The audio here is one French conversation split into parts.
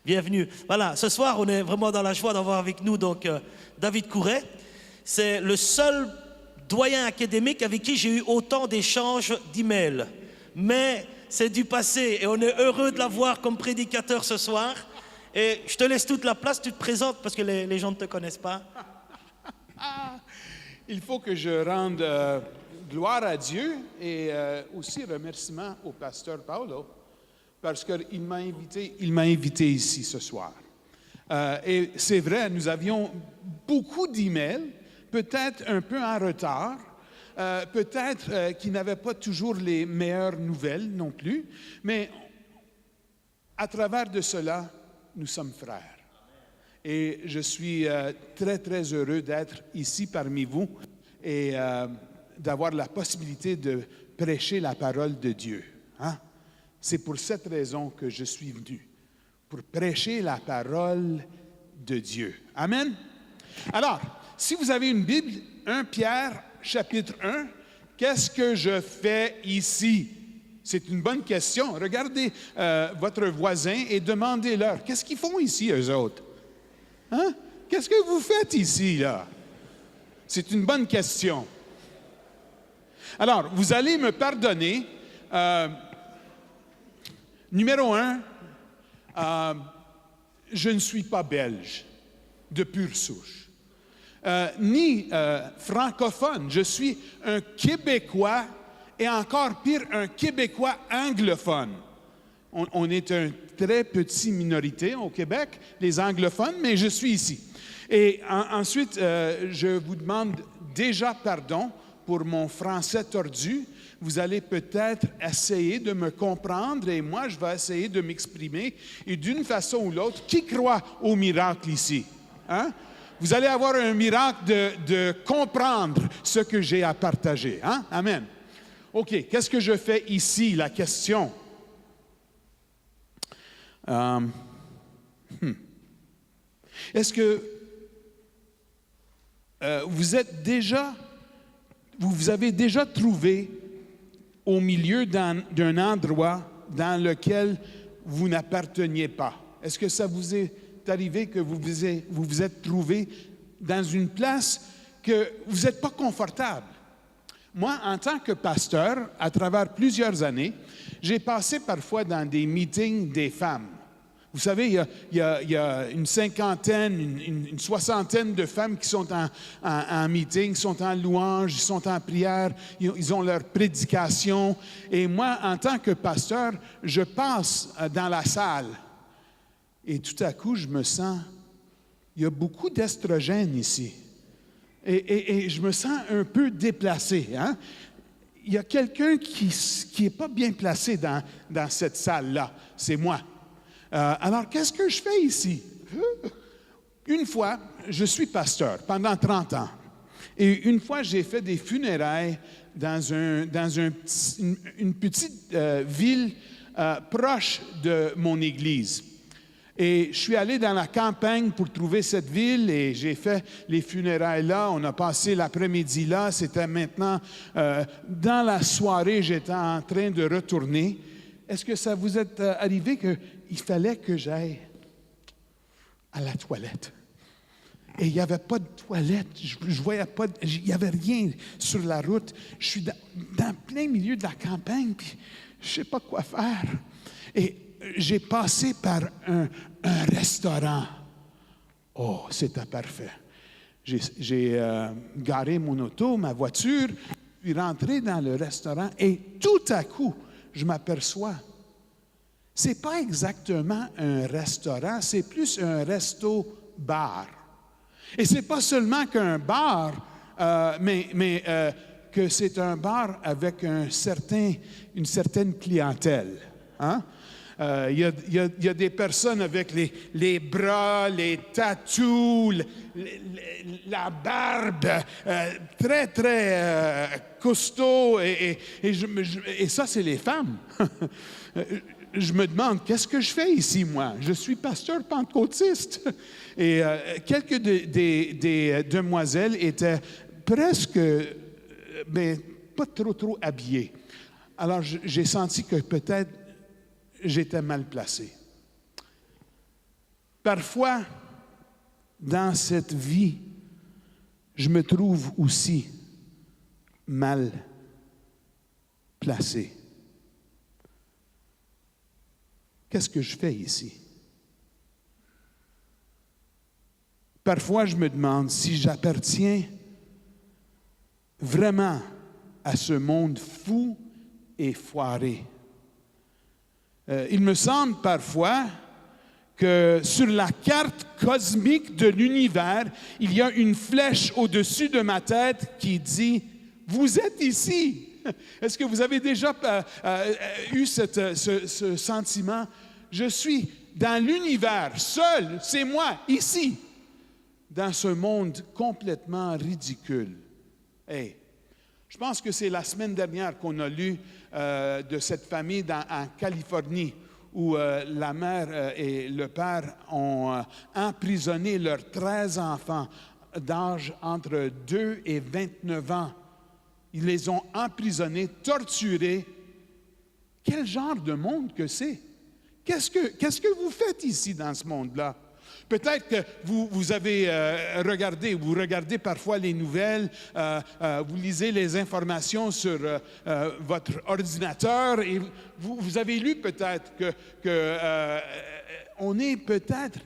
Bienvenue. Voilà, ce soir, on est vraiment dans la joie d'avoir avec nous donc David Couret. C'est le seul doyen académique avec qui j'ai eu autant d'échanges d'emails. Mais c'est du passé et on est heureux de l'avoir comme prédicateur ce soir. Et je te laisse toute la place, tu te présentes parce que les gens ne te connaissent pas. Il faut que je rende gloire à Dieu et aussi remerciement au pasteur Paolo parce qu'il m'a invité ici ce soir. Et c'est vrai, nous avions beaucoup d'emails, peut-être un peu en retard, peut-être qu'ils n'avaient pas toujours les meilleures nouvelles non plus, mais à travers de cela, nous sommes frères. Et je suis très, très heureux d'être ici parmi vous et d'avoir la possibilité de prêcher la parole de Dieu. Hein? C'est pour cette raison que je suis venu, pour prêcher la parole de Dieu. Amen? Alors, si vous avez une Bible, 1 Pierre, chapitre 1, qu'est-ce que je fais ici? C'est une bonne question. Regardez votre voisin et demandez-leur, qu'est-ce qu'ils font ici, eux autres? Hein? Qu'est-ce que vous faites ici, là? C'est une bonne question. Alors, vous allez me pardonner. Numéro 1, je ne suis pas belge de pure souche, ni francophone. Je suis un Québécois et encore pire, un Québécois anglophone. On est une très petite minorité au Québec, les anglophones, mais je suis ici. Et ensuite, je vous demande déjà pardon pour mon français tordu. Vous allez peut-être essayer de me comprendre et moi, je vais essayer de m'exprimer. Et d'une façon ou l'autre, qui croit au miracle ici? Hein? Vous allez avoir un miracle de comprendre ce que j'ai à partager. Hein? Amen. OK, qu'est-ce que je fais ici? La question. Est-ce que vous avez déjà trouvé au milieu d'un endroit dans lequel vous n'apparteniez pas? Est-ce que ça vous est arrivé que vous vous êtes trouvé dans une place que vous n'êtes pas confortable? Moi, en tant que pasteur, à travers plusieurs années, j'ai passé parfois dans des meetings des femmes. Vous savez, il y a une cinquantaine, une soixantaine de femmes qui sont en meeting, sont en louange, sont en prière, ils ont leur prédication. Et moi, en tant que pasteur, je passe dans la salle. Et tout à coup, je me sens, il y a beaucoup d'estrogènes ici. Et je me sens un peu déplacé. Hein? Il y a quelqu'un qui n'est pas bien placé dans cette salle-là. C'est moi. Alors, qu'est-ce que je fais ici? Une fois, je suis pasteur pendant 30 ans. Et une fois, j'ai fait des funérailles dans une petite ville proche de mon église. Et je suis allé dans la campagne pour trouver cette ville et j'ai fait les funérailles là. On a passé l'après-midi là. C'était maintenant, dans la soirée, j'étais en train de retourner. Est-ce que ça vous est arrivé qu'il fallait que j'aille à la toilette? Et il n'y avait pas de toilette. Je voyais pas, il n'y avait rien sur la route. Je suis dans plein milieu de la campagne, puis je ne sais pas quoi faire. Et j'ai passé par un restaurant. Oh, c'était parfait. J'ai garé mon auto, ma voiture, je suis rentré dans le restaurant et tout à coup, je m'aperçois, c'est pas exactement un restaurant, c'est plus un resto-bar. Et c'est pas seulement qu'un bar, mais que c'est un bar avec une certaine clientèle. Hein? Il y a des personnes avec les bras, les tatous, la barbe, très, très costaud. Et ça, c'est les femmes. Je me demande, qu'est-ce que je fais ici, moi? Je suis pasteur pentecôtiste. Et quelques des demoiselles étaient presque, mais pas trop habillées. Alors, j'ai senti que peut-être j'étais mal placé. Parfois, dans cette vie, je me trouve aussi mal placé. Qu'est-ce que je fais ici? Parfois, je me demande si j'appartiens vraiment à ce monde fou et foiré. Il me semble parfois que sur la carte cosmique de l'univers, il y a une flèche au-dessus de ma tête qui dit « Vous êtes ici ». Est-ce que vous avez déjà eu ce sentiment? Je suis dans l'univers, seul, c'est moi, ici, dans ce monde complètement ridicule. Hey, je pense que c'est la semaine dernière qu'on a lu de cette famille en Californie où la mère et le père ont emprisonné leurs 13 enfants d'âge entre 2 et 29 ans. Ils les ont emprisonnés, torturés. Quel genre de monde que c'est? Qu'est-ce que vous faites ici dans ce monde-là? Peut-être que vous avez vous regardez parfois les nouvelles, vous lisez les informations sur votre ordinateur et vous avez lu peut-être que on est peut-être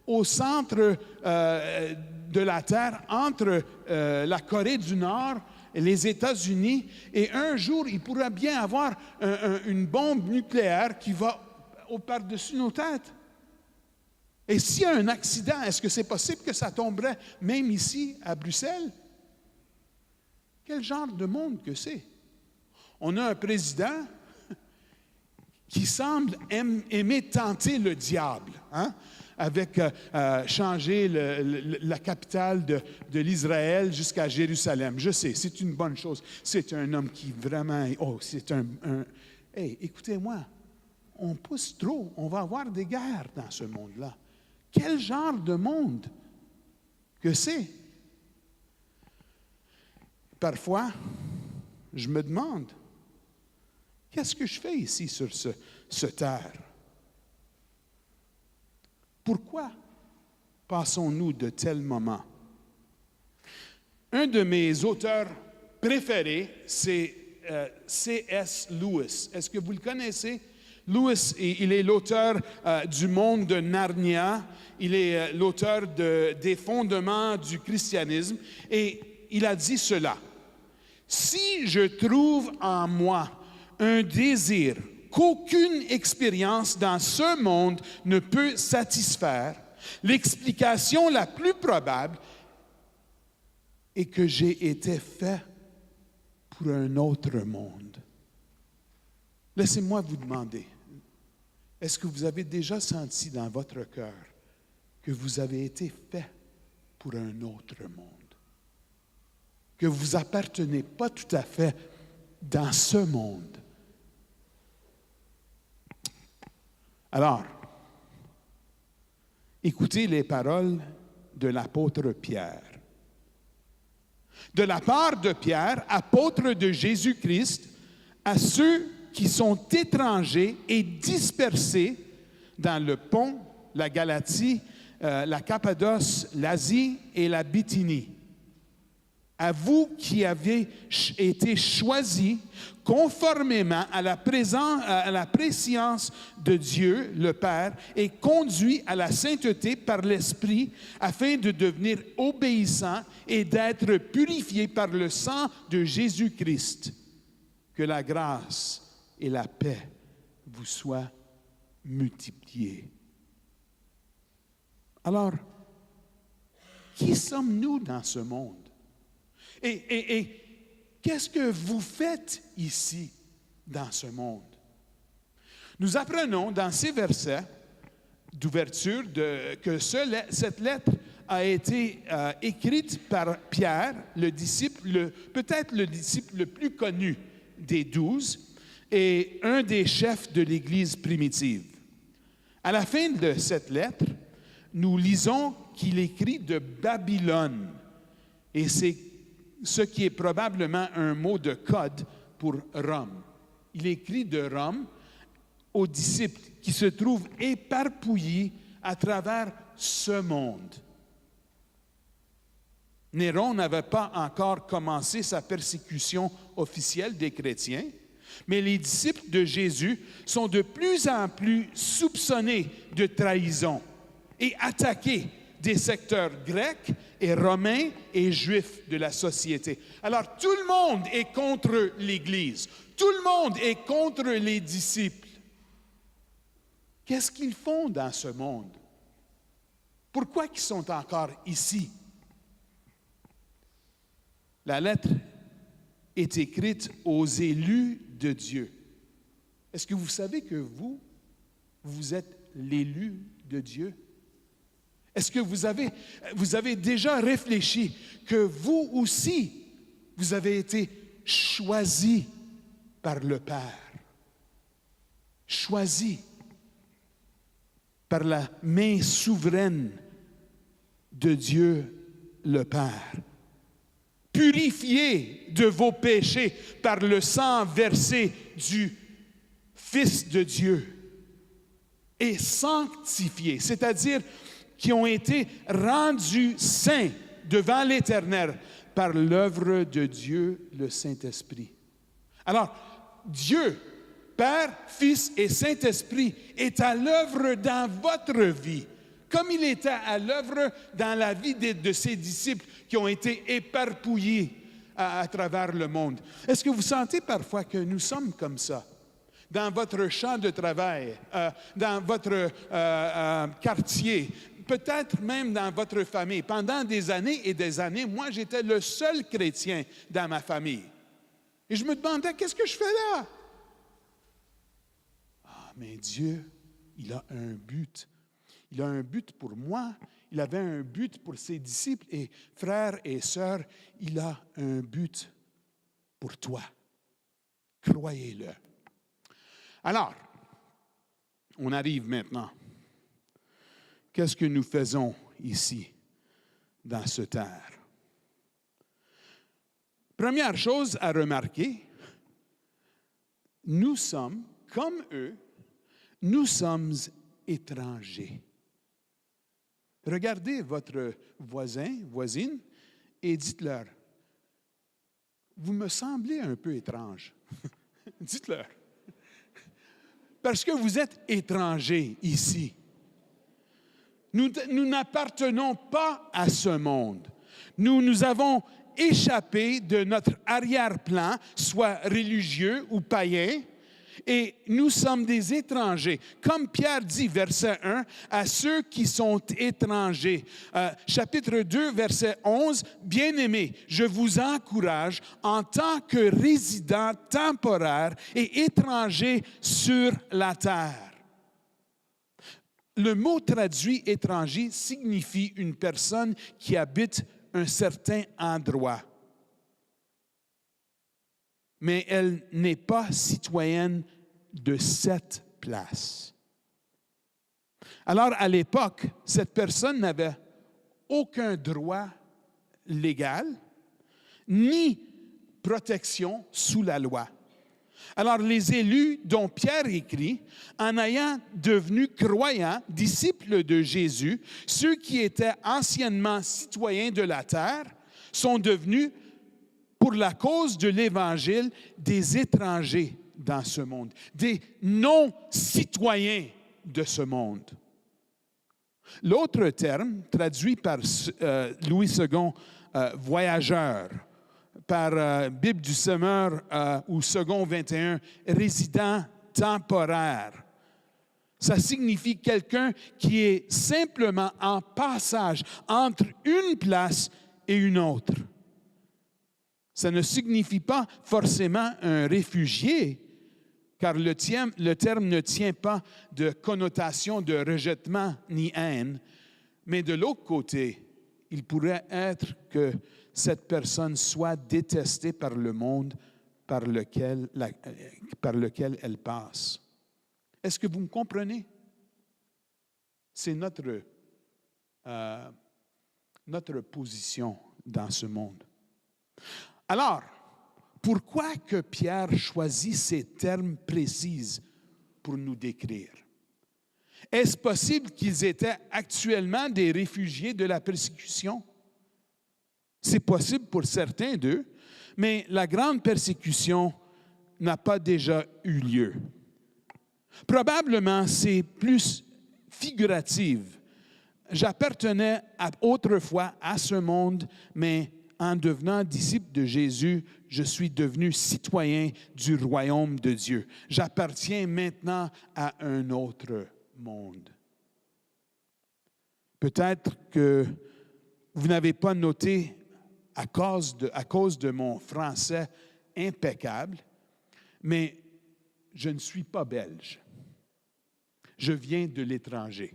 au centre de la Terre, entre la Corée du Nord et les États-Unis, et un jour, il pourra bien avoir une bombe nucléaire qui va par-dessus nos têtes. Et s'il y a un accident, est-ce que c'est possible que ça tomberait même ici, à Bruxelles? Quel genre de monde que c'est? On a un président qui semble aimer tenter le diable, hein? Avec changer la capitale de l'Israël jusqu'à Jérusalem. Je sais, c'est une bonne chose. C'est un homme qui vraiment... Oh, c'est un... Hey, écoutez-moi, on pousse trop, on va avoir des guerres dans ce monde-là. Quel genre de monde que c'est? Parfois, je me demande, qu'est-ce que je fais ici sur ce terre? Pourquoi passons-nous de tels moments? Un de mes auteurs préférés, c'est C.S. Lewis. Est-ce que vous le connaissez? Lewis, il est l'auteur du Monde de Narnia. Il est l'auteur des fondements du christianisme. Et il a dit cela. « Si je trouve en moi un désir qu'aucune expérience dans ce monde ne peut satisfaire, l'explication la plus probable est que j'ai été fait pour un autre monde. » Laissez-moi vous demander, est-ce que vous avez déjà senti dans votre cœur que vous avez été fait pour un autre monde? Que vous appartenez pas tout à fait dans ce monde? Alors, écoutez les paroles de l'apôtre Pierre. De la part de Pierre, apôtre de Jésus-Christ, à ceux qui sont étrangers et dispersés dans le Pont, la Galatie, la Cappadoce, l'Asie et la Bithynie. À vous qui avez été choisis conformément à la préscience de Dieu, le Père, et conduits à la sainteté par l'Esprit, afin de devenir obéissants et d'être purifiés par le sang de Jésus-Christ. Que la grâce et la paix vous soient multipliées. Alors, qui sommes-nous dans ce monde? Et qu'est-ce que vous faites ici, dans ce monde? Nous apprenons dans ces versets d'ouverture que cette lettre a été écrite par Pierre, le disciple, peut-être le disciple le plus connu des 12 et un des chefs de l'Église primitive. À la fin de cette lettre, nous lisons qu'il écrit de Babylone, et c'est ce qui est probablement un mot de code pour Rome. Il écrit de Rome aux disciples qui se trouvent éparpillés à travers ce monde. Néron n'avait pas encore commencé sa persécution officielle des chrétiens, mais les disciples de Jésus sont de plus en plus soupçonnés de trahison et attaqués des secteurs grecs et romains et juifs de la société. Alors tout le monde est contre l'Église, tout le monde est contre les disciples. Qu'est-ce qu'ils font dans ce monde? Pourquoi ils sont encore ici? La lettre est écrite aux élus de Dieu. Est-ce que vous savez que vous êtes l'élu de Dieu? Est-ce que vous avez déjà réfléchi que vous aussi, vous avez été choisi par le Père? Choisi par la main souveraine de Dieu le Père. Purifié de vos péchés par le sang versé du Fils de Dieu et sanctifiés, c'est-à-dire qui ont été rendus saints devant l'Éternel par l'œuvre de Dieu, le Saint-Esprit. Alors, Dieu, Père, Fils et Saint-Esprit, est à l'œuvre dans votre vie, comme il était à l'œuvre dans la vie de ses disciples qui ont été éparpillés à travers le monde. Est-ce que vous sentez parfois que nous sommes comme ça? Dans votre champ de travail, dans votre quartier, peut-être même dans votre famille. Pendant des années et des années, moi, j'étais le seul chrétien dans ma famille. Et je me demandais, qu'est-ce que je fais là? Ah, mais Dieu, il a un but. Il a un but pour moi. Il avait un but pour ses disciples et frères et sœurs. Il a un but pour toi. Croyez-le. Alors, on arrive maintenant. Qu'est-ce que nous faisons ici, dans ce terre? Première chose à remarquer, nous sommes, comme eux, nous sommes étrangers. Regardez votre voisine, et dites-leur, vous me semblez un peu étrange. Dites-leur. Parce que vous êtes étrangers ici. Nous n'appartenons pas à ce monde. Nous avons échappé de notre arrière-plan, soit religieux ou païen, et nous sommes des étrangers. Comme Pierre dit, verset 1, à ceux qui sont étrangers. Chapitre 2, verset 11, bien-aimés, je vous encourage en tant que résidents temporaires et étrangers sur la terre. Le mot traduit étranger signifie une personne qui habite un certain endroit. Mais elle n'est pas citoyenne de cette place. Alors, à l'époque, cette personne n'avait aucun droit légal, ni protection sous la loi. Alors, les élus dont Pierre écrit, en ayant devenu croyants, disciples de Jésus, ceux qui étaient anciennement citoyens de la terre, sont devenus, pour la cause de l'Évangile, des étrangers dans ce monde, des non-citoyens de ce monde. L'autre terme, traduit par Louis II, voyageur, par Bible du Semeur ou Second 21, résident temporaire. Ça signifie quelqu'un qui est simplement en passage entre une place et une autre. Ça ne signifie pas forcément un réfugié, car le terme ne tient pas de connotation de rejettement ni haine, mais de l'autre côté, il pourrait être que cette personne soit détestée par le monde par lequel elle passe. Est-ce que vous me comprenez? C'est notre position dans ce monde. Alors, pourquoi que Pierre choisit ces termes précis pour nous décrire? Est-ce possible qu'ils étaient actuellement des réfugiés de la persécution? C'est possible pour certains d'eux, mais la grande persécution n'a pas déjà eu lieu. Probablement, c'est plus figuratif. J'appartenais autrefois à ce monde, mais en devenant disciple de Jésus, je suis devenu citoyen du royaume de Dieu. J'appartiens maintenant à un autre monde. Peut-être que vous n'avez pas noté, à cause de mon français impeccable, mais je ne suis pas belge. Je viens de l'étranger.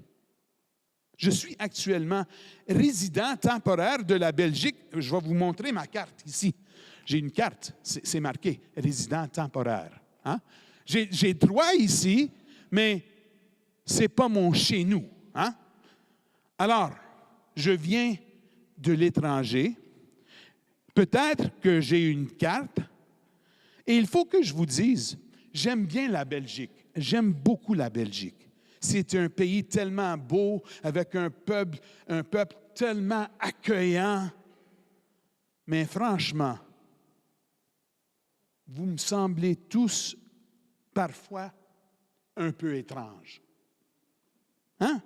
Je suis actuellement résident temporaire de la Belgique. Je vais vous montrer ma carte ici. J'ai une carte, c'est marqué « résident temporaire ». Hein? J'ai droit ici, mais ce n'est pas mon chez-nous. Hein? Alors, je viens de l'étranger. Peut-être que j'ai une carte. Et il faut que je vous dise, j'aime bien la Belgique. J'aime beaucoup la Belgique. C'est un pays tellement beau, avec un peuple tellement accueillant. Mais franchement, vous me semblez tous parfois un peu étranges. Hein?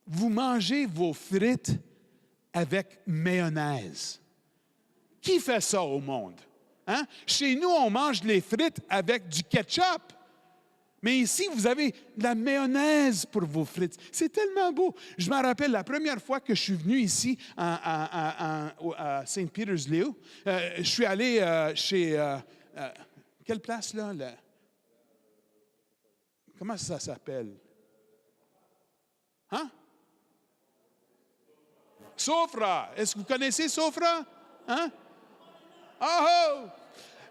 Vous mangez vos frites avec mayonnaise. Qui fait ça au monde? Hein? Chez nous, on mange les frites avec du ketchup. Mais ici, vous avez de la mayonnaise pour vos frites. C'est tellement beau. Je me rappelle la première fois que je suis venu ici à St. Peter's Leo. Je suis allé chez... quelle place là? Comment ça s'appelle? Hein? Sofra. Est-ce que vous connaissez Sofra? Hein? Oh!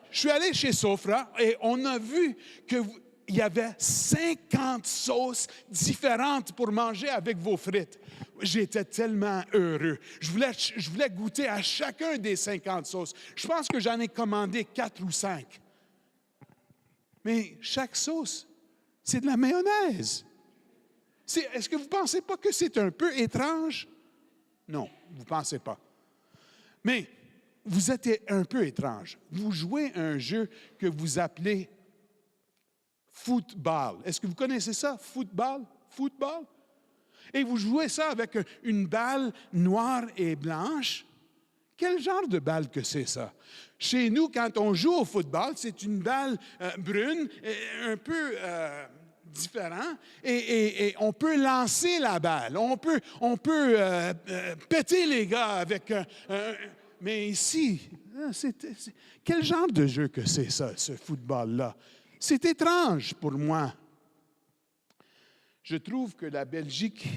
Je suis allé chez Sofra et on a vu qu'il y avait 50 sauces différentes pour manger avec vos frites. J'étais tellement heureux. Je voulais goûter à chacun des 50 sauces. Je pense que j'en ai commandé 4 ou 5. Mais chaque sauce, c'est de la mayonnaise. Est-ce que vous ne pensez pas que c'est un peu étrange? Non, vous ne pensez pas. Mais vous êtes un peu étrange. Vous jouez un jeu que vous appelez football. Est-ce que vous connaissez ça, football? Football? Et vous jouez ça avec une balle noire et blanche. Quel genre de balle que c'est ça? Chez nous, quand on joue au football, c'est une balle brune, un peu différent, et on peut lancer la balle. On peut péter les gars avec mais ici, quel genre de jeu que c'est ça, ce football-là? C'est étrange pour moi. Je trouve que la Belgique,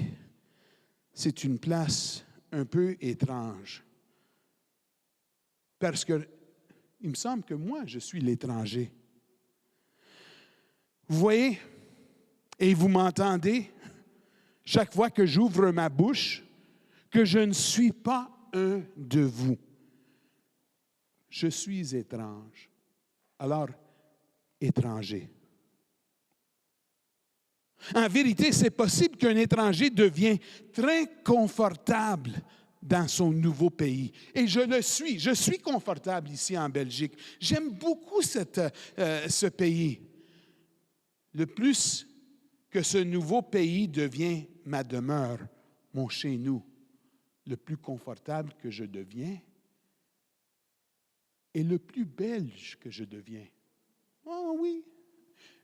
c'est une place un peu étrange. Parce que il me semble que moi, je suis l'étranger. Vous voyez, et vous m'entendez, chaque fois que j'ouvre ma bouche, que je ne suis pas un de vous. Je suis étrange. Alors, étranger. En vérité, c'est possible qu'un étranger devienne très confortable dans son nouveau pays. Et je le suis. Je suis confortable ici en Belgique. J'aime beaucoup ce pays. Le plus que ce nouveau pays devient ma demeure, mon chez-nous, le plus confortable que je deviens et le plus belge que je deviens. Oh oui,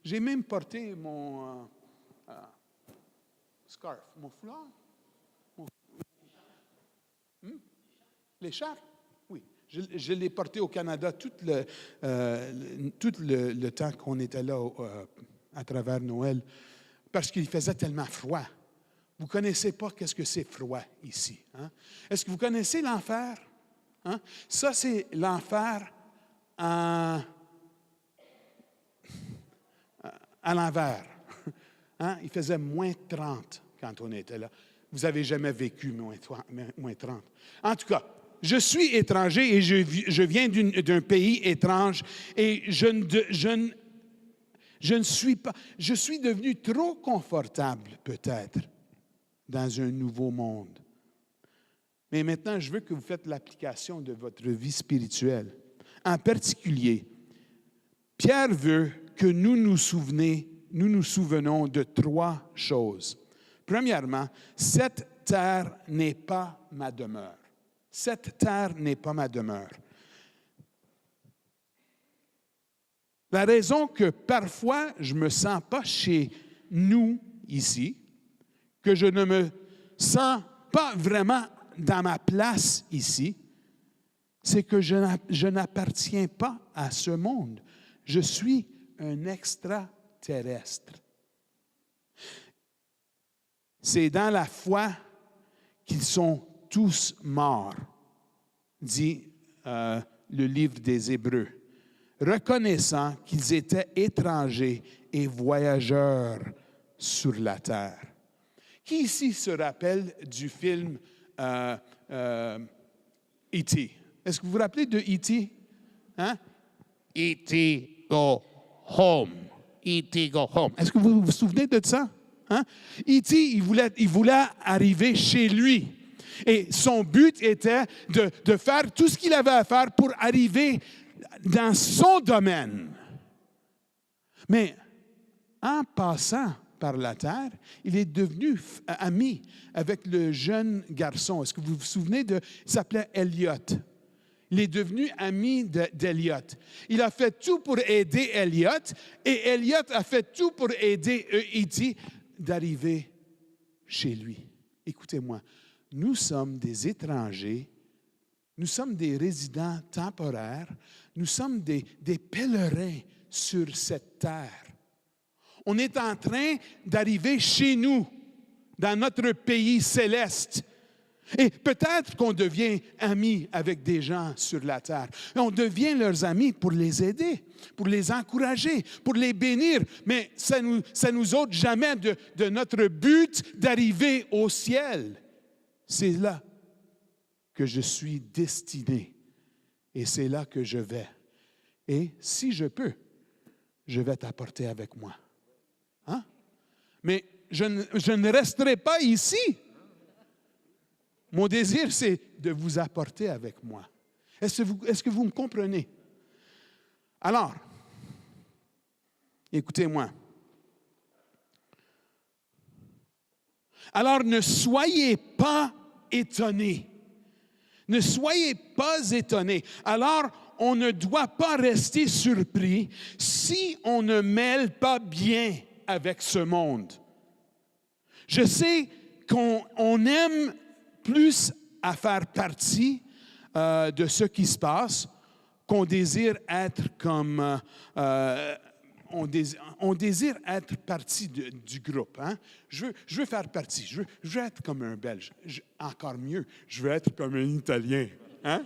j'ai même porté mon scarf, mon foulard. L'écharpe? Oui. Je l'ai porté au Canada tout le temps qu'on était là à travers Noël, parce qu'il faisait tellement froid. Vous ne connaissez pas qu'est-ce que c'est froid ici. Hein? Est-ce que vous connaissez l'enfer? Hein? Ça, c'est l'enfer à l'envers. Hein? Il faisait moins 30 quand on était là. Vous n'avez jamais vécu moins 30. En tout cas, je suis étranger et je viens d'un pays étrange et je Je suis devenu trop confortable peut-être dans un nouveau monde. Mais maintenant, je veux que vous faites l'application de votre vie spirituelle. En particulier, Pierre veut que nous nous souvenons de 3 choses. Premièrement, cette terre n'est pas ma demeure. Cette terre n'est pas ma demeure. La raison que parfois je ne me sens pas chez nous ici, que je ne me sens pas vraiment dans ma place ici, c'est que je n'appartiens pas à ce monde. Je suis un extraterrestre. C'est dans la foi qu'ils sont tous morts, dit le livre des Hébreux, reconnaissant qu'ils étaient étrangers et voyageurs sur la terre. Qui ici se rappelle du film E.T.? Est-ce que vous vous rappelez de E.T.? Hein? E.T. go home. E.T. go home. Est-ce que vous vous souvenez de ça? Hein? E.T., il voulait arriver chez lui. Et son but était de faire tout ce qu'il avait à faire pour arriver dans son domaine. Mais en passant par la terre, il est devenu ami avec le jeune garçon. Est-ce que vous vous souvenez il s'appelait Elliot. Il est devenu ami d'Elliot. Il a fait tout pour aider Elliot et Elliot a fait tout pour aider E.T. d'arriver chez lui. Écoutez-moi, nous sommes des étrangers, nous sommes des résidents temporaires, nous sommes des pèlerins sur cette terre. On est en train d'arriver chez nous, dans notre pays céleste. Et peut-être qu'on devient amis avec des gens sur la terre. On devient leurs amis pour les aider, pour les encourager, pour les bénir. Mais ça nous ôte jamais de notre but d'arriver au ciel. C'est là que je suis destiné. Et c'est là que je vais. Et si je peux, je vais t'apporter avec moi. Hein? Mais je ne resterai pas ici. Mon désir, c'est de vous apporter avec moi. Est-ce que vous me comprenez? Alors, écoutez-moi. Alors, ne soyez pas étonnés. Ne soyez pas étonnés. Alors, on ne doit pas rester surpris si on ne mêle pas bien avec ce monde. Je sais qu'on aime plus à faire partie de ce qui se passe, qu'on désire être comme... on désire être partie du groupe. Hein? Je veux faire partie. Je veux être comme un Belge. Encore mieux, je veux être comme un Italien. Hein?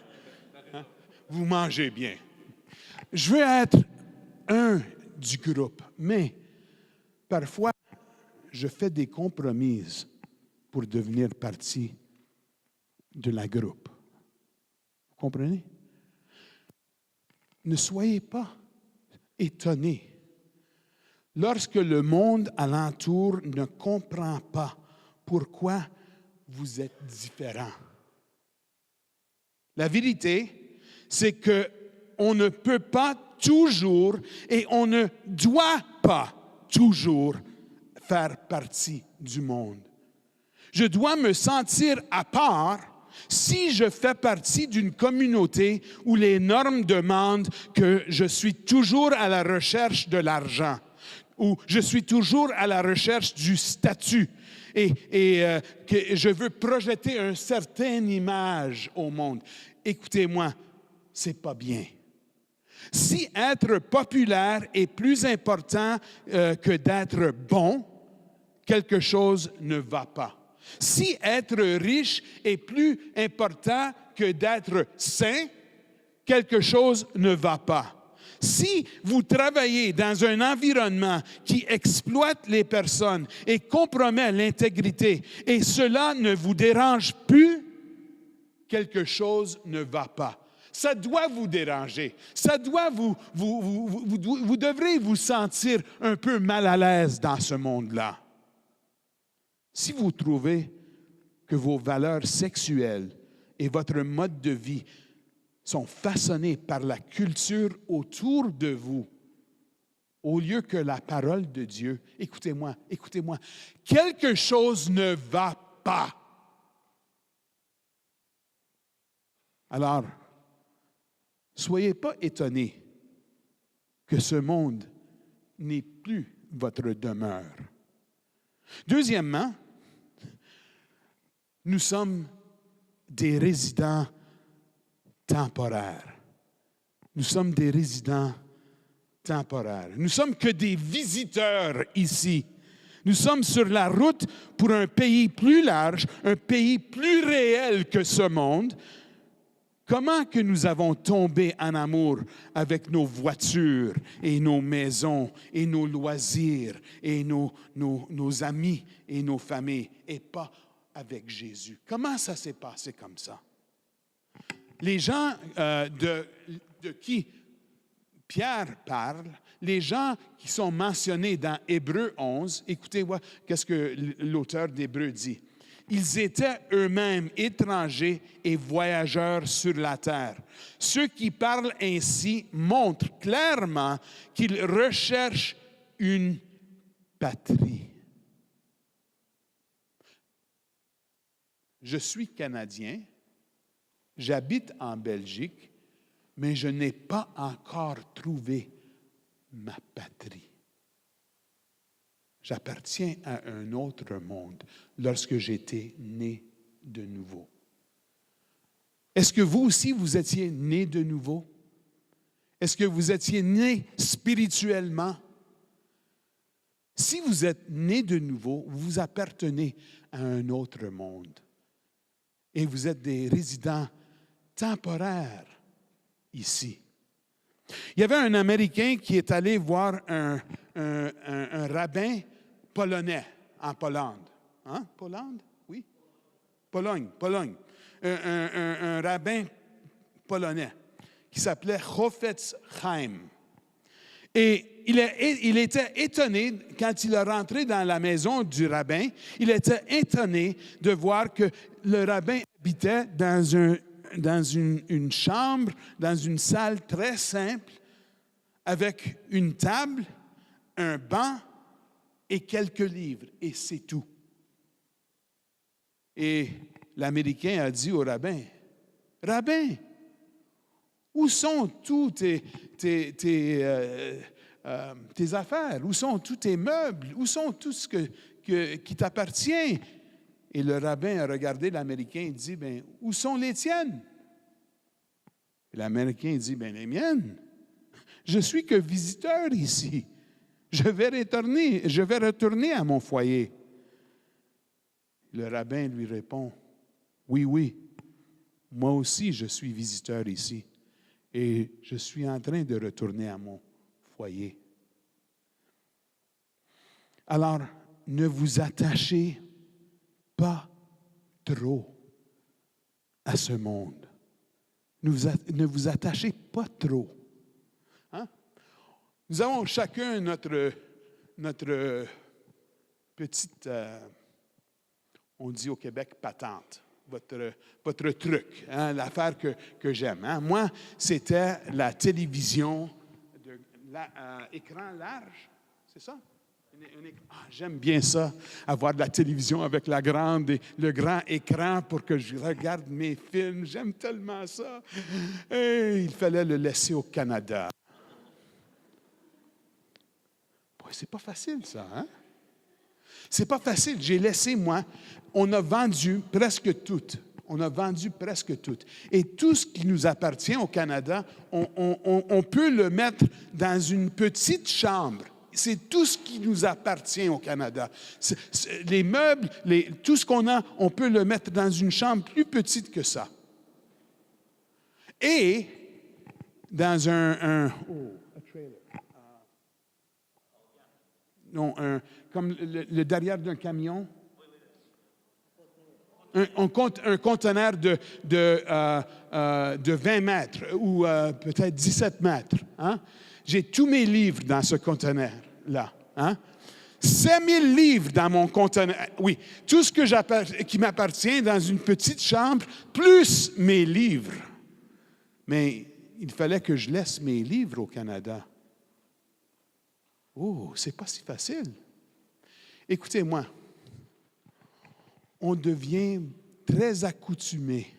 Hein? Vous mangez bien. Je veux être un du groupe. Mais parfois, je fais des compromises pour devenir partie de la groupe. Vous comprenez? Ne soyez pas étonnés lorsque le monde alentour ne comprend pas pourquoi vous êtes différents. La vérité, c'est qu'on ne peut pas toujours et on ne doit pas toujours faire partie du monde. Je dois me sentir à part si je fais partie d'une communauté où les normes demandent que je suis toujours à la recherche de l'argent, où je suis toujours à la recherche du statut et que je veux projeter une certaine image au monde. Écoutez-moi, c'est pas bien. Si être populaire est plus important que d'être bon, quelque chose ne va pas. Si être riche est plus important que d'être sain, quelque chose ne va pas. Si vous travaillez dans un environnement qui exploite les personnes et compromet l'intégrité, et cela ne vous dérange plus, quelque chose ne va pas. Ça doit vous déranger. Ça doit vous devrez vous sentir un peu mal à l'aise dans ce monde-là. Si vous trouvez que vos valeurs sexuelles et votre mode de vie sont façonnés par la culture autour de vous, au lieu que la parole de Dieu, écoutez-moi, quelque chose ne va pas. Alors, soyez pas étonnés que ce monde n'est plus votre demeure. Deuxièmement, nous sommes des résidents temporaires. Nous sommes des résidents temporaires. Nous ne sommes que des visiteurs ici. Nous sommes sur la route pour un pays plus large, un pays plus réel que ce monde. Comment que nous avons tombé en amour avec nos voitures et nos maisons et nos loisirs et nos amis et nos familles et pas avec Jésus? Comment ça s'est passé comme ça? Les gens de qui Pierre parle, les gens qui sont mentionnés dans Hébreux 11, écoutez-moi qu'est-ce que l'auteur d'Hébreux dit. Ils étaient eux-mêmes étrangers et voyageurs sur la terre. Ceux qui parlent ainsi montrent clairement qu'ils recherchent une patrie. Je suis Canadien, j'habite en Belgique, mais je n'ai pas encore trouvé ma patrie. J'appartiens à un autre monde lorsque j'étais né de nouveau. Est-ce que vous aussi, vous étiez né de nouveau? Est-ce que vous étiez né spirituellement? Si vous êtes né de nouveau, vous appartenez à un autre monde. Et vous êtes des résidents temporaires ici. Il y avait un Américain qui est allé voir un rabbin polonais en Pologne. Hein? Pologne? Oui? Pologne. Un rabbin polonais qui s'appelait Chofetz Chaim. Et il était étonné, quand il est rentré dans la maison du rabbin, il était étonné de voir que le rabbin habitait dans une chambre, dans une salle très simple, avec une table, un banc et quelques livres, et c'est tout. Et l'Américain a dit au rabbin, « Rabbin, où sont tous tes affaires? Où sont tous tes meubles? Où sont tout ce qui t'appartient? » Et le rabbin a regardé l'Américain et dit, « Bien, où sont les tiennes? » Et l'Américain dit, « Bien, les miennes. Je suis que visiteur ici. Je vais retourner à mon foyer. » Le rabbin lui répond, « Oui, moi aussi je suis visiteur ici et je suis en train de retourner à mon foyer. » Alors, ne vous attachez pas trop à ce monde. Ne vous attachez pas trop. Hein? Nous avons chacun notre petite, on dit au Québec, patente, votre truc, hein, l'affaire que j'aime. Hein? Moi, c'était la télévision écran large, c'est ça? J'aime bien ça, avoir de la télévision avec le grand écran pour que je regarde mes films. J'aime tellement ça. Et il fallait le laisser au Canada. Boy, c'est pas facile, ça, hein? C'est pas facile. J'ai laissé, moi, on a vendu presque toutes. Et tout ce qui nous appartient au Canada, on peut le mettre dans une petite chambre. C'est tout ce qui nous appartient au Canada. Les meubles, tout ce qu'on a, on peut le mettre dans une chambre plus petite que ça. Et dans comme le derrière d'un camion. un conteneur de 20 mètres ou peut-être 17 mètres. Hein? J'ai tous mes livres dans ce conteneur-là. Hein? 5000 livres dans mon conteneur. Oui, tout ce qui m'appartient dans une petite chambre, plus mes livres. Mais il fallait que je laisse mes livres au Canada. Oh, c'est pas si facile. Écoutez-moi, on devient très accoutumé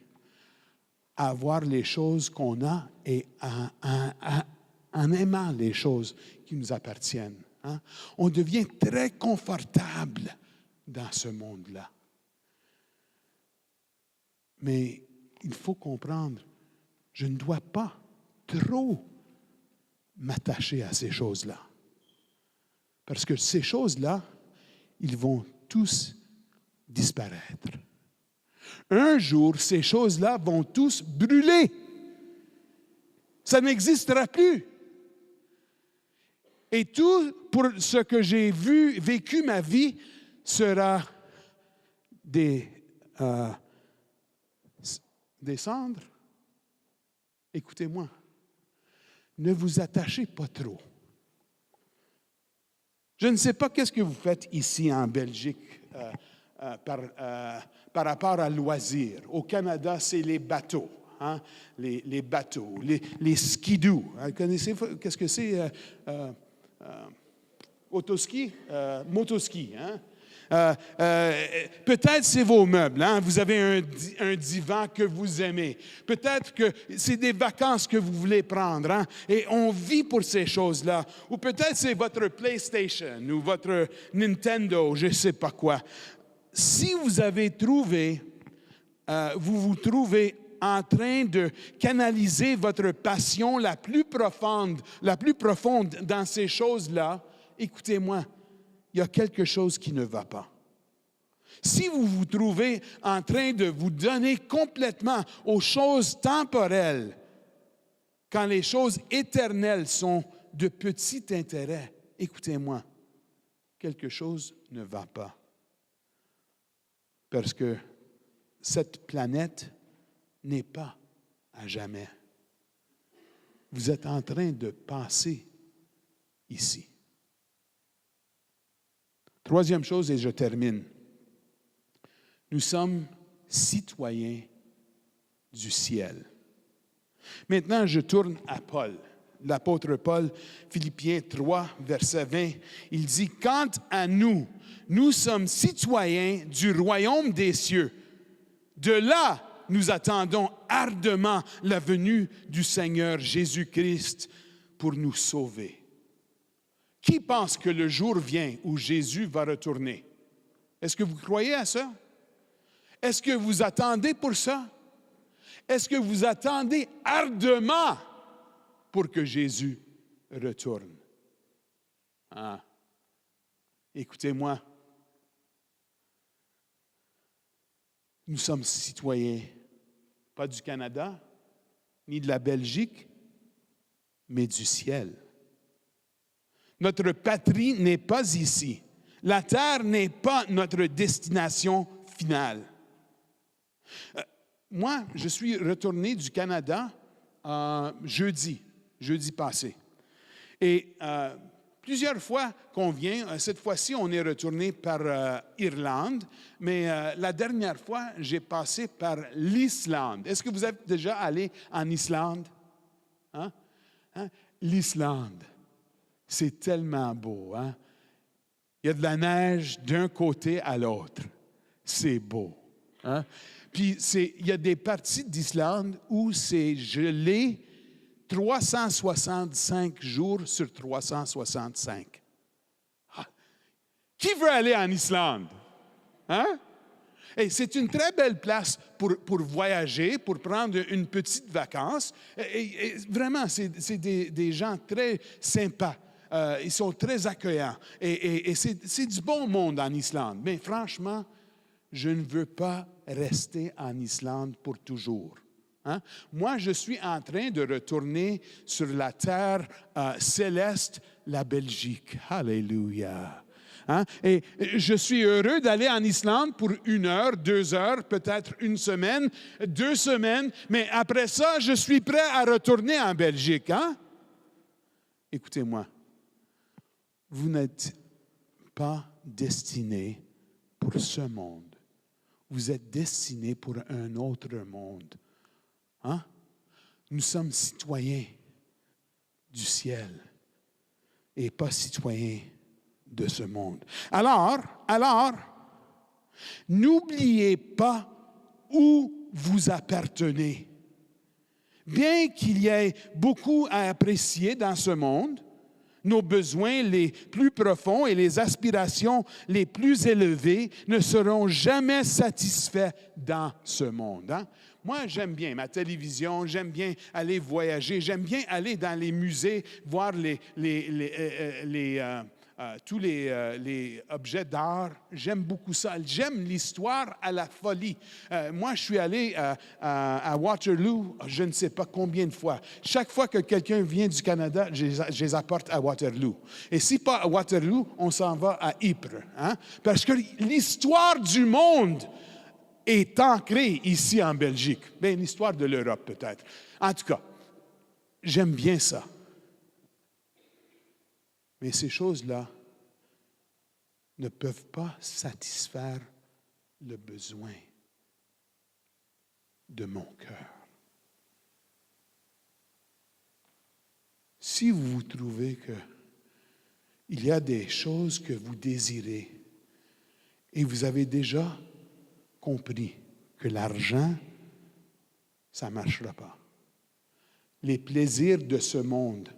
à voir les choses qu'on a et en aimant les choses qui nous appartiennent. Hein? On devient très confortable dans ce monde-là. Mais il faut comprendre, je ne dois pas trop m'attacher à ces choses-là. Parce que ces choses-là, ils vont tous disparaître. Un jour, ces choses-là vont tous brûler. Ça n'existera plus. Et tout pour ce que j'ai vécu ma vie sera des cendres. Écoutez-moi, ne vous attachez pas trop. Je ne sais pas qu'est-ce que vous faites ici en Belgique par rapport à loisirs. Au Canada, c'est les bateaux. Hein? Les bateaux, les skidoo. Vous connaissez qu'est-ce que c'est? Autoski? Motoski. Hein? Peut-être c'est vos meubles. Hein? Vous avez un divan que vous aimez. Peut-être que c'est des vacances que vous voulez prendre. Hein? Et on vit pour ces choses-là. Ou peut-être c'est votre PlayStation ou votre Nintendo, je ne sais pas quoi. Si vous avez trouvé, vous vous trouvez en train de canaliser votre passion la plus profonde dans ces choses-là, écoutez-moi, il y a quelque chose qui ne va pas. Si vous vous trouvez en train de vous donner complètement aux choses temporelles, quand les choses éternelles sont de petit intérêt, écoutez-moi, quelque chose ne va pas. Parce que cette planète n'est pas à jamais. Vous êtes en train de passer ici. Troisième chose, et je termine. Nous sommes citoyens du ciel. Maintenant, je tourne à Paul. L'apôtre Paul, Philippiens 3, verset 20, il dit, « Quant à nous, nous sommes citoyens du royaume des cieux. De là, nous attendons ardemment la venue du Seigneur Jésus-Christ pour nous sauver. » Qui pense que le jour vient où Jésus va retourner? Est-ce que vous croyez à ça? Est-ce que vous attendez pour ça? Est-ce que vous attendez ardemment pour que Jésus retourne? Ah. Écoutez-moi. Nous sommes citoyens, pas du Canada, ni de la Belgique, mais du ciel. Notre patrie n'est pas ici. La terre n'est pas notre destination finale. Moi, je suis retourné du Canada jeudi passé. Et plusieurs fois qu'on vient, cette fois-ci, on est retourné par Irlande, mais la dernière fois, j'ai passé par l'Islande. Est-ce que vous êtes déjà allé en Islande? Hein? L'Islande, c'est tellement beau. Hein? Il y a de la neige d'un côté à l'autre. C'est beau. Hein? Puis, il y a des parties d'Islande où c'est gelé 365 jours sur 365. Ah. Qui veut aller en Islande? Hein? Et c'est une très belle place pour voyager, pour prendre une petite vacance. Et vraiment, c'est des gens très sympas. Ils sont très accueillants. Et c'est du bon monde en Islande. Mais franchement, je ne veux pas rester en Islande pour toujours. Hein? Moi, je suis en train de retourner sur la terre céleste, la Belgique. Alléluia. Hein? Et je suis heureux d'aller en Islande pour 1 heure, 2 heures, peut-être 1 semaine, 2 semaines, mais après ça, je suis prêt à retourner en Belgique. Hein? Écoutez-moi, vous n'êtes pas destiné pour ce monde. Vous êtes destiné pour un autre monde. Hein? Nous sommes citoyens du ciel et pas citoyens de ce monde. Alors, n'oubliez pas où vous appartenez. Bien qu'il y ait beaucoup à apprécier dans ce monde, nos besoins les plus profonds et les aspirations les plus élevées ne seront jamais satisfaits dans ce monde. Hein? Moi, j'aime bien ma télévision, j'aime bien aller voyager, j'aime bien aller dans les musées, voir tous les objets d'art. J'aime beaucoup ça. J'aime l'histoire à la folie. Moi, je suis allé à Waterloo, je ne sais pas combien de fois. Chaque fois que quelqu'un vient du Canada, je les apporte à Waterloo. Et si pas à Waterloo, on s'en va à Ypres. Hein? Parce que l'histoire du monde est ancrée ici en Belgique. Bien, l'histoire de l'Europe peut-être. En tout cas, j'aime bien ça. Mais ces choses-là ne peuvent pas satisfaire le besoin de mon cœur. Si vous trouvez qu'il y a des choses que vous désirez et vous avez déjà compris que l'argent, ça ne marchera pas. Les plaisirs de ce monde,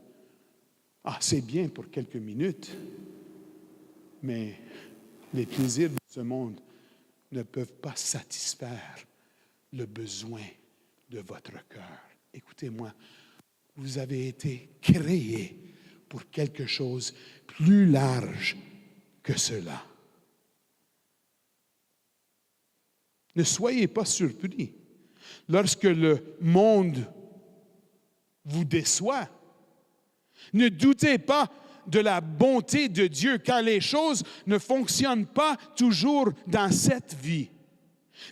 c'est bien pour quelques minutes, mais les plaisirs de ce monde ne peuvent pas satisfaire le besoin de votre cœur. Écoutez-moi, vous avez été créés pour quelque chose plus large que cela. Ne soyez pas surpris lorsque le monde vous déçoit. Ne doutez pas de la bonté de Dieu quand les choses ne fonctionnent pas toujours dans cette vie.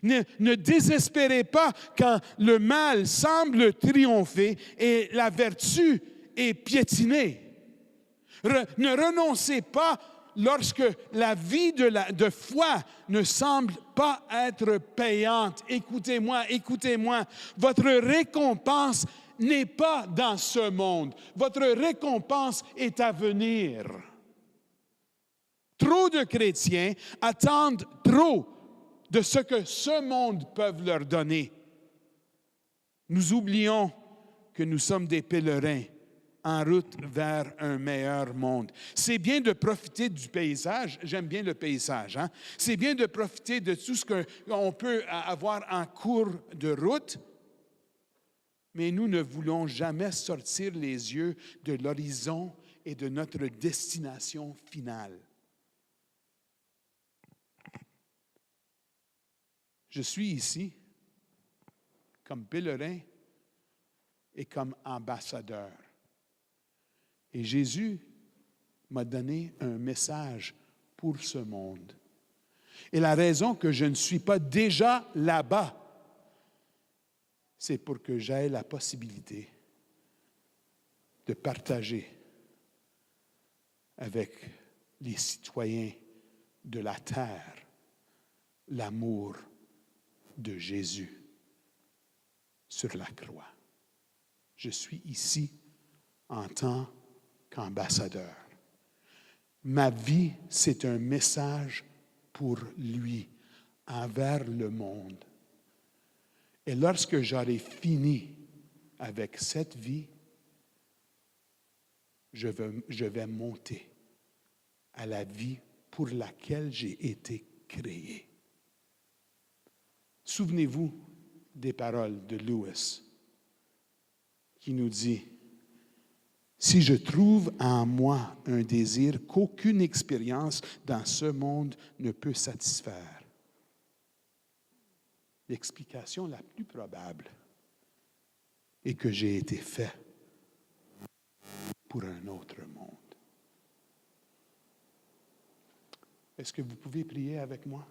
Ne désespérez pas quand le mal semble triompher et la vertu est piétinée. Ne renoncez pas lorsque la vie de foi ne semble pas être payante. Écoutez-moi, votre récompense n'est pas dans ce monde. Votre récompense est à venir. Trop de chrétiens attendent trop de ce que ce monde peut leur donner. Nous oublions que nous sommes des pèlerins en route vers un meilleur monde. C'est bien de profiter du paysage. J'aime bien le paysage. Hein? C'est bien de profiter de tout ce qu'on peut avoir en cours de route. Mais nous ne voulons jamais sortir les yeux de l'horizon et de notre destination finale. Je suis ici comme pèlerin et comme ambassadeur. Et Jésus m'a donné un message pour ce monde. Et la raison que je ne suis pas déjà là-bas, c'est pour que j'aie la possibilité de partager avec les citoyens de la terre l'amour de Jésus sur la croix. Je suis ici en tant qu'ambassadeur. Ma vie, c'est un message pour lui envers le monde. Et lorsque j'aurai fini avec cette vie, je vais monter à la vie pour laquelle j'ai été créé. Souvenez-vous des paroles de Lewis qui nous dit « Si je trouve en moi un désir qu'aucune expérience dans ce monde ne peut satisfaire, l'explication la plus probable est que j'ai été fait pour un autre monde. » Est-ce que vous pouvez prier avec moi?